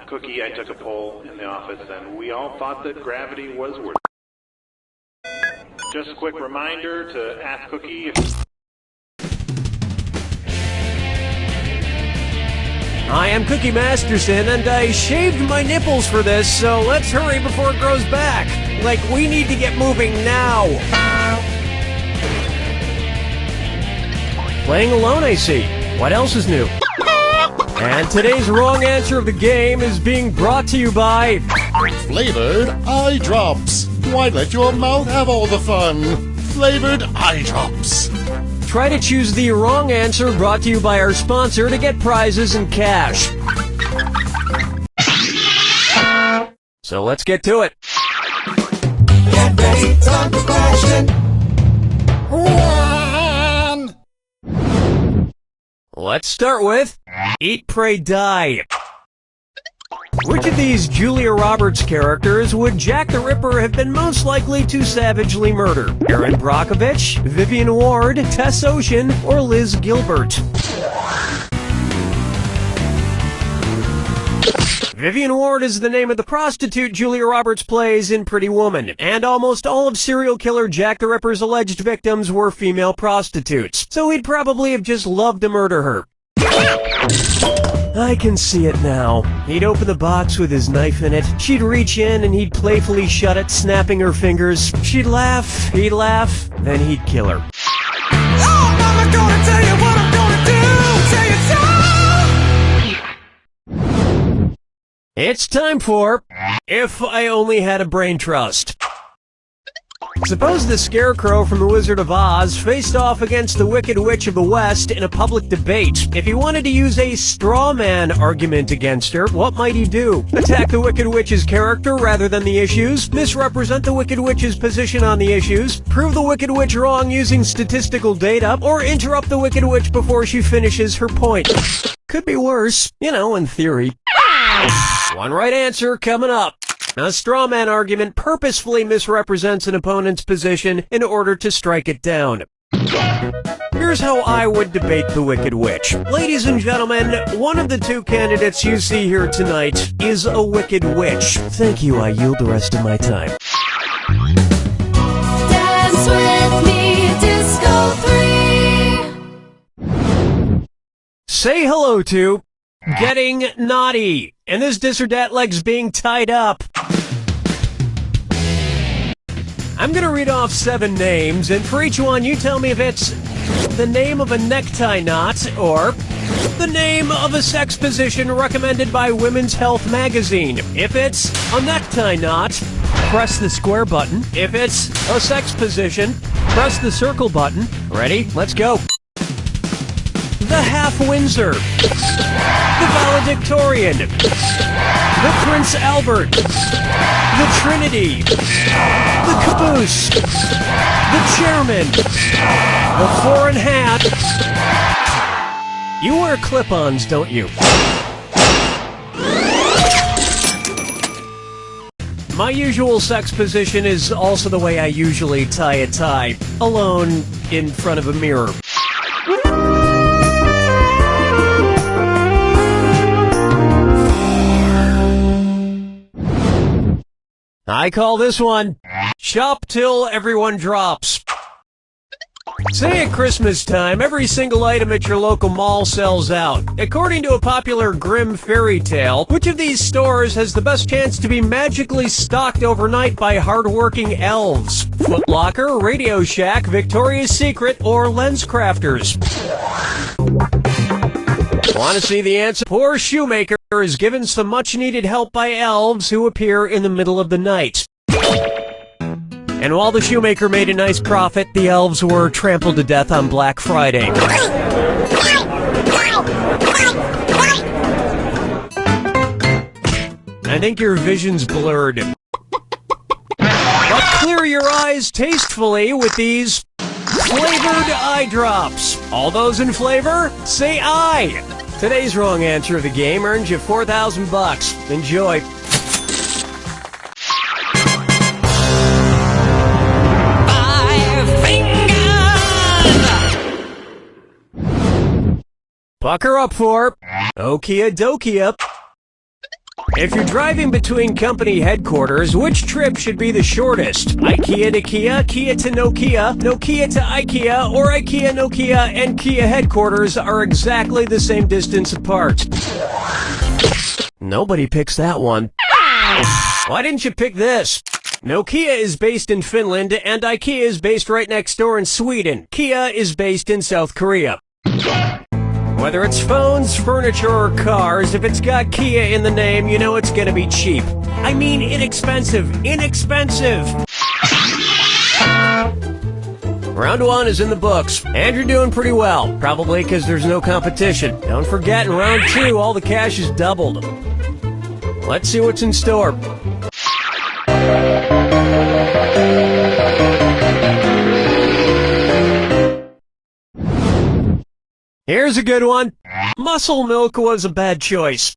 Cookie, I took a poll in the office, and we all thought that gravity was worth it. Just a quick reminder to ask Cookie if... I am Cookie Masterson, and I shaved my nipples for this, so let's hurry before it grows back. Like, we need to get moving now. Playing alone, I see. What else is new? And today's wrong answer of the game is being brought to you by... Flavored eye drops. Why let your mouth have all the fun? Flavored eye drops. Try to choose the wrong answer, brought to you by our sponsor, to get prizes and cash. So let's get to it. Get ready, time for question 1. Let's start with Eat, Pray, Die. Which of these Julia Roberts characters would Jack the Ripper have been most likely to savagely murder? Erin Brockovich, Vivian Ward, Tess Ocean, or Liz Gilbert? Vivian Ward is the name of the prostitute Julia Roberts plays in Pretty Woman, and almost all of serial killer Jack the Ripper's alleged victims were female prostitutes, so he'd probably have just loved to murder her. I can see it now. He'd open the box with his knife in it. She'd reach in and he'd playfully shut it, snapping her fingers. She'd laugh, he'd laugh, then he'd kill her. Oh, Mama, gonna tell you what I'm gonna do. Tell you so. It's time for If I Only Had a Brain Trust. Suppose the Scarecrow from The Wizard of Oz faced off against the Wicked Witch of the West in a public debate. If he wanted to use a straw man argument against her, what might he do? Attack the Wicked Witch's character rather than the issues? Misrepresent the Wicked Witch's position on the issues? Prove the Wicked Witch wrong using statistical data? Or interrupt the Wicked Witch before she finishes her point? Could be worse, in theory. One right answer coming up. A straw man argument purposefully misrepresents an opponent's position in order to strike it down. Here's how I would debate the Wicked Witch. Ladies and gentlemen, one of the two candidates you see here tonight is a Wicked Witch. Thank you, I yield the rest of my time. Dance with me, Disco 3. Say hello to Getting Naughty, and this dis or dat leg's being tied up. I'm gonna read off 7 names, and for each one you tell me if it's the name of a necktie knot or the name of a sex position recommended by Women's Health magazine. If it's a necktie knot, press the square button. If it's a sex position, press the circle button. Ready? Let's go. The Half Windsor, the Valedictorian, the Prince Albert, the Trinity, the Caboose, the Chairman, the Foreign Hat. You wear clip-ons, don't you? My usual sex position is also the way I usually tie a tie, alone in front of a mirror. I call this one Shop Till Everyone Drops. Say at Christmas time, every single item at your local mall sells out. According to a popular grim fairy tale, which of these stores has the best chance to be magically stocked overnight by hardworking elves? Foot Locker, Radio Shack, Victoria's Secret, or LensCrafters? Want to see the answer? Poor shoemaker is given some much-needed help by elves who appear in the middle of the night. And while the shoemaker made a nice profit, the elves were trampled to death on Black Friday. I think your vision's blurred. But clear your eyes tastefully with these flavored eye drops. All those in flavor, say aye. Today's wrong answer of the game earns you $4,000. Enjoy. Bucker up for okie dokie. If you're driving between company headquarters, which trip should be the shortest? IKEA to Kia, Kia to Nokia, Nokia to IKEA, or IKEA, Nokia, and Kia headquarters are exactly the same distance apart. Nobody picks that one. Why didn't you pick this? Nokia is based in Finland, and IKEA is based right next door in Sweden. Kia is based in South Korea. Whether it's phones, furniture, or cars, if it's got Kia in the name, you know it's gonna be cheap. I mean inexpensive. Inexpensive! Round 1 is in the books, and you're doing pretty well. Probably because there's no competition. Don't forget, in round 2, all the cash is doubled. Let's see what's in store. Here's a good one. Muscle milk was a bad choice.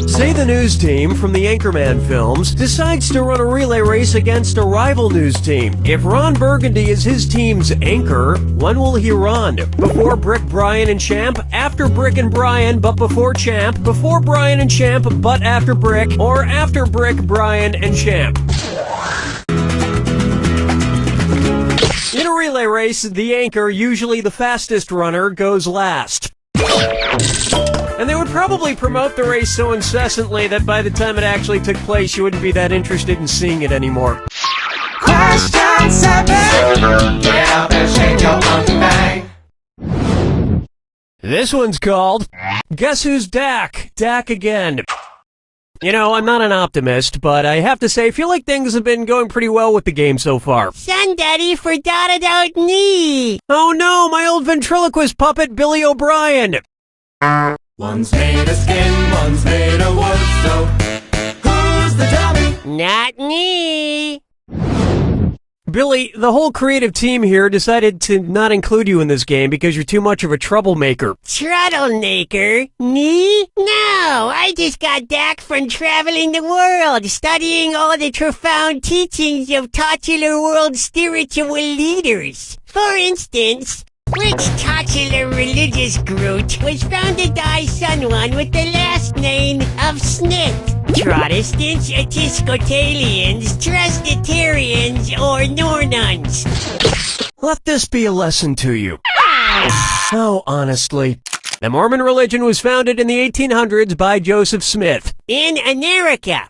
Say the news team from the Anchorman films decides to run a relay race against a rival news team. If Ron Burgundy is his team's anchor, when will he run? Before Brick, Brian, and Champ? After Brick and Brian, but before Champ? Before Brian and Champ, but after Brick? Or after Brick, Brian, and Champ? In a relay race, the anchor, usually the fastest runner, goes last. And they would probably promote the race so incessantly that by the time it actually took place, you wouldn't be that interested in seeing it anymore. Question 7. Get up and shake your monkey bang. This one's called Guess Who's Dak? Dak again. You know, I'm not an optimist, but I have to say, I feel like things have been going pretty well with the game so far. Son, Daddy forgot about me. Oh no, my old ventriloquist puppet, Billy O'Brien. One's made of skin, one's made of wood, so who's the dummy? Not me. Billy, the whole creative team here decided to not include you in this game because you're too much of a troublemaker. Troublemaker? Me? No, I just got back from traveling the world, studying all the profound teachings of titular world spiritual leaders. For instance, which titular religious group was founded by someone with the last name of Smith? Protestants, Episcopalians, Presbyterians, or Nornuns? Let this be a lesson to you. Oh, honestly. The Mormon religion was founded in the 1800s by Joseph Smith. In America.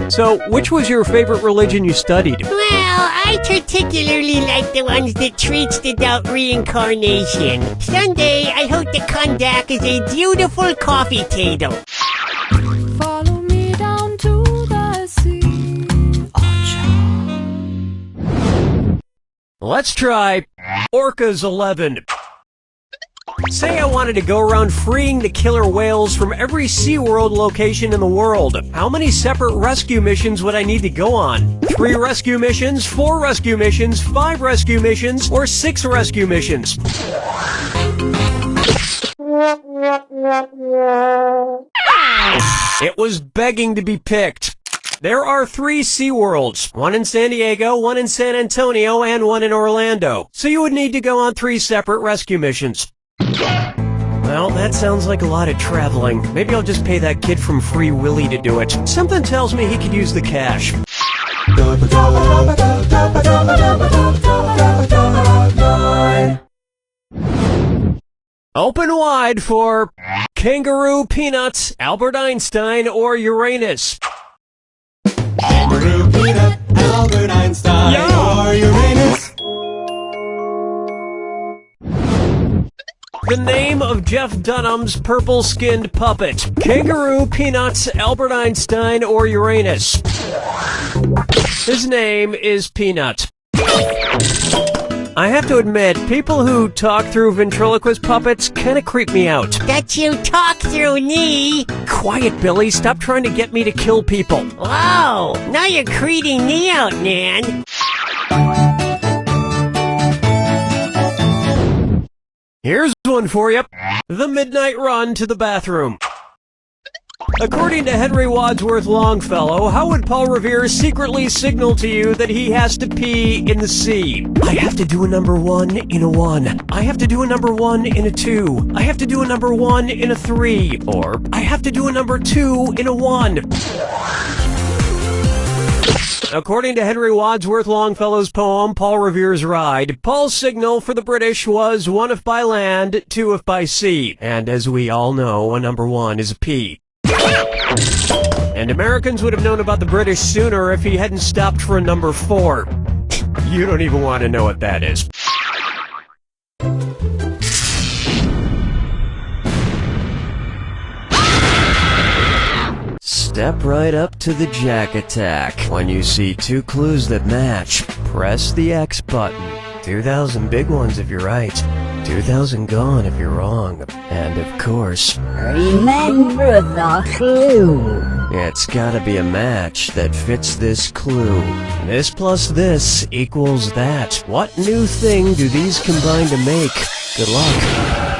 So, which was your favorite religion you studied? Well, I particularly like the ones that treats about reincarnation. Someday, I hope to come back as a beautiful coffee table. Follow me down to the sea. Let's try Orcas 11. Say I wanted to go around freeing the killer whales from every SeaWorld location in the world. How many separate rescue missions would I need to go on? 3 rescue missions, 4 rescue missions, 5 rescue missions, or 6 rescue missions? It was begging to be picked. There are 3 SeaWorlds, one in San Diego, one in San Antonio, and one in Orlando. So you would need to go on 3 separate rescue missions. Well, that sounds like a lot of traveling. Maybe I'll just pay that kid from Free Willy to do it. Something tells me he could use the cash. Open wide for Kangaroo, Peanuts, Albert Einstein, or Uranus. Kangaroo, peanut, Albert Einstein, or Uranus. The name of Jeff Dunham's purple-skinned puppet. Kangaroo, Peanuts, Albert Einstein, or Uranus. His name is Peanut. I have to admit, people who talk through ventriloquist puppets kind of creep me out. That you talk through me. Quiet, Billy. Stop trying to get me to kill people. Whoa, now you're creeping me out, man. Here's one for you. The midnight run to the bathroom. According to Henry Wadsworth Longfellow, how would Paul Revere secretly signal to you that he has to pee in the sea? I have to do a number 1 in a 1. I have to do a number 1 in a 2. I have to do a number 1 in a 3. Or, I have to do a number 2 in a 1. According to Henry Wadsworth Longfellow's poem, Paul Revere's Ride, Paul's signal for the British was 1 if by land, 2 if by sea. And as we all know, a number 1 is a P. And Americans would have known about the British sooner if he hadn't stopped for a number 4. You don't even want to know what that is. Step right up to the Jack Attack. When you see 2 clues that match, press the X button. 2,000 big ones if you're right. 2,000 gone if you're wrong. And of course, remember the clue. It's gotta be a match that fits this clue. This plus this equals that. What new thing do these combine to make? Good luck.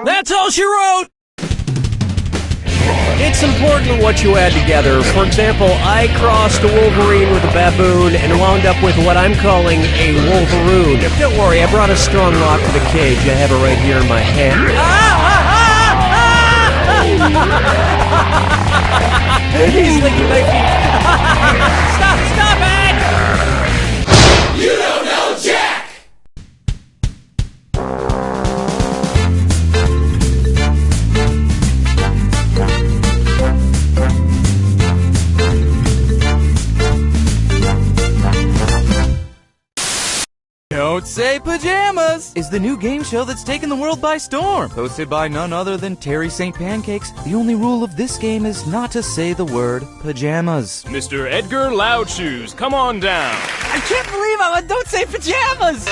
That's all she wrote! It's important what you add together. For example, I crossed a wolverine with a baboon and wound up with what I'm calling a wolveroon. Don't worry, I brought a strong lock to the cage. I have it right here in my hand. He's licking my feet. Stop it! You don't know Jack! Don't Say Pajamas is the new game show that's taken the world by storm. Hosted by none other than Terry St. Pancakes, the only rule of this game is not to say the word pajamas. Mr. Edgar Loudshoes, come on down. I can't believe I'm on Don't Say Pajamas!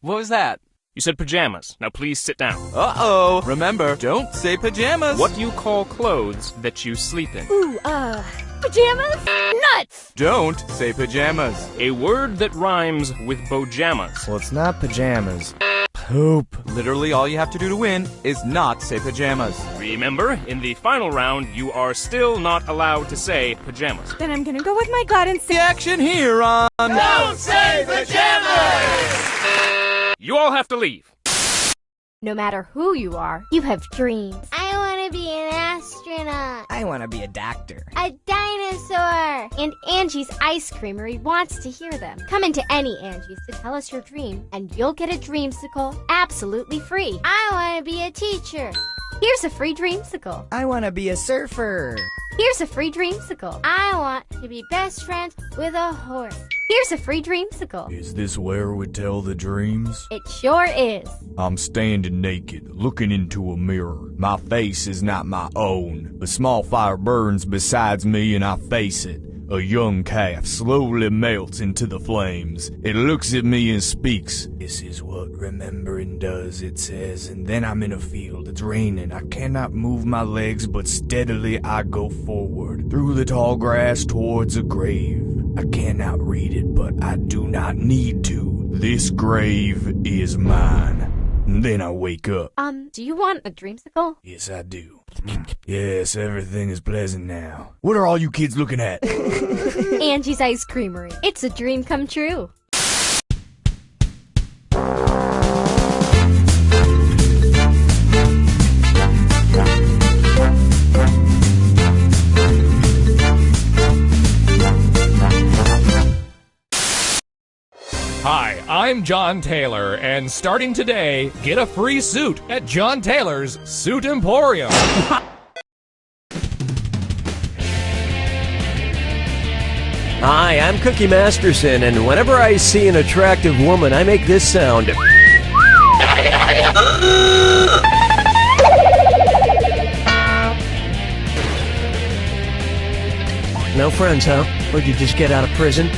What was that? You said pajamas. Now please sit down. Uh-oh. Remember, don't say pajamas. What do you call clothes that you sleep in? Ooh, pajamas? Nuts! Don't say pajamas. A word that rhymes with bojamas. Well, it's not pajamas. Poop. Literally all you have to do to win is not say pajamas. Remember, in the final round, you are still not allowed to say pajamas. Then I'm gonna go with my gut and say The action here on Don't Say Pajamas! You all have to leave. no matter who you are, you have dreams. I want to be an astronaut. gonna... I want to be a doctor. A dinosaur! And Angie's Ice Creamery wants to hear them. Come into any Angie's to tell us your dream, and you'll get a dreamsicle absolutely free. I want to be a teacher. Here's a free dreamsicle. I want to be a surfer. Here's a free dreamsicle. I want to be best friends with a horse. Here's a free dreamsicle. Is this where we tell the dreams? It sure is. I'm standing naked, looking into a mirror. My face is not my own. A small fire burns besides me and I face it. A young calf slowly melts into the flames. It looks at me and speaks. This is what remembering does, it says. And then I'm in a field. It's raining. I cannot move my legs, but steadily I go forward. Through the tall grass towards a grave. I cannot read it, but I do not need to. This grave is mine. And then I wake up. Do you want a dreamsicle? Yes, I do. Yes, everything is pleasant now. What are all you kids looking at? Angie's Ice Creamery. It's a dream come true. Hi, I'm John Taylor, and starting today, get a free suit at John Taylor's Suit Emporium. Hi, I'm Cookie Masterson, and whenever I see an attractive woman, I make this sound. No friends, huh? Or did you just get out of prison?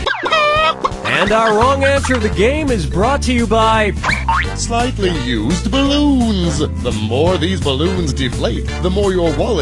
And our wrong answer of the game is brought to you by... Slightly used balloons. The more these balloons deflate, the more your wallet